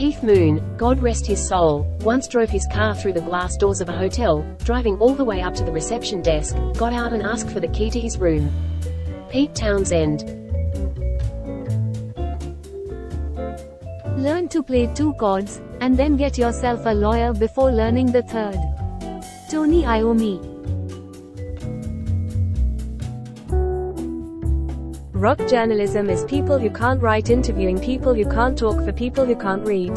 Keith Moon, God rest his soul, once drove his car through the glass doors of a hotel, driving all the way up to the reception desk, got out and asked for the key to his room. Pete Townshend. Learn to play 2 chords, and then get yourself a lawyer before learning the 3rd. Tony Iommi. Rock journalism is people who can't write, interviewing people who can't talk for people who can't read.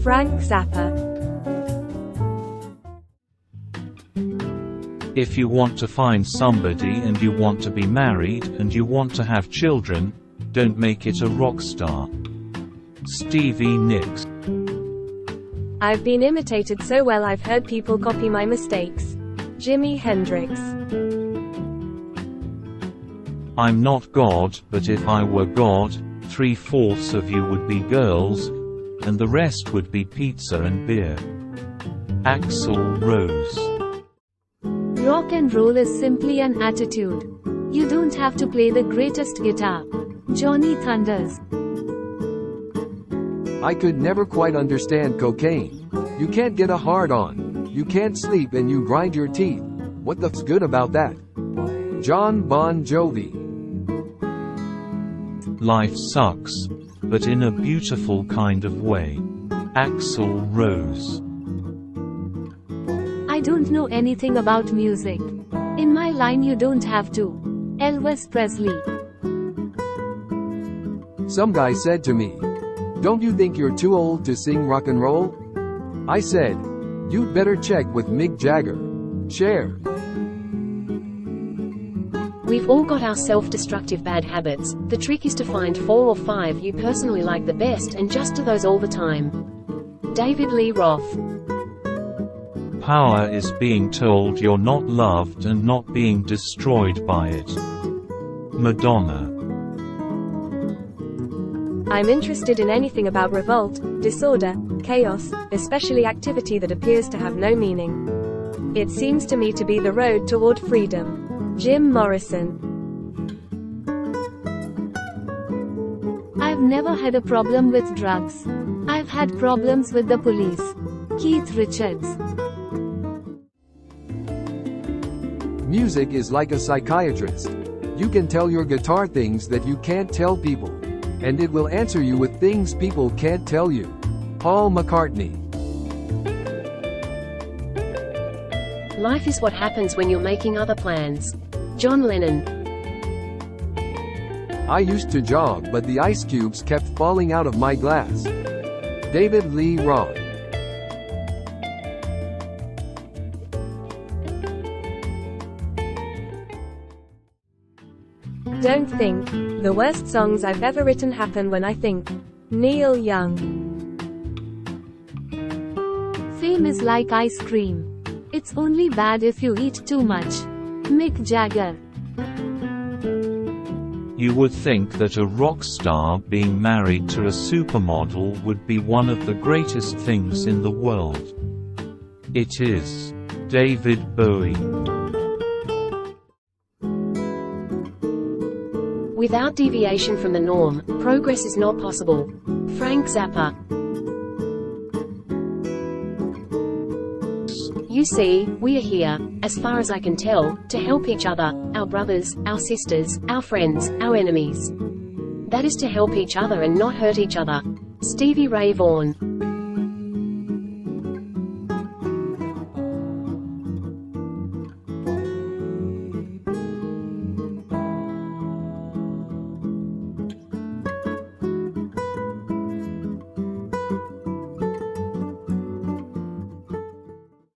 Frank Zappa. If you want to find somebody and you want to be married and you want to have children, don't make it a rock star. Stevie Nicks. I've been imitated so well I've heard people copy my mistakes. Jimi Hendrix. I'm not God, but if I were God, 3/4 of you would be girls, and the rest would be pizza and beer. Axl Rose. Rock and roll is simply an attitude. You don't have to play the greatest guitar. Johnny Thunders. I could never quite understand cocaine. You can't get a hard-on. You can't sleep and you grind your teeth. What the f***'s good about that? John Bon Jovi. Life sucks, but in a beautiful kind of way. Axl Rose. I don't know anything about music. In my line you don't have to. Elvis Presley. Some guy said to me, "Don't you think you're too old to sing rock and roll?" I said, "You'd better check with Mick Jagger." Cher. We've all got our self-destructive bad habits. The trick is to find 4 or 5 you personally like the best and just do those all the time. David Lee Roth. Power is being told you're not loved and not being destroyed by it. Madonna. I'm interested in anything about revolt, disorder, chaos, especially activity that appears to have no meaning. It seems to me to be the road toward freedom. Jim Morrison. I've never had a problem with drugs. I've had problems with the police. Keith Richards. Music is like a psychiatrist. You can tell your guitar things that you can't tell people, and it will answer you with things people can't tell you. Paul McCartney. Life is what happens when you're making other plans. John Lennon. I used to jog but the ice cubes kept falling out of my glass. David Lee Roth. Don't think. The worst songs I've ever written happen when I think. Neil Young. Fame is like ice cream. It's only bad if you eat too much. Mick Jagger. You would think that a rock star being married to a supermodel would be one of the greatest things in the world. It is. David Bowie. Without deviation from the norm, progress is not possible. Frank Zappa. You see, we are here, as far as I can tell, to help each other, our brothers, our sisters, our friends, our enemies. That is to help each other and not hurt each other. Stevie Ray Vaughan.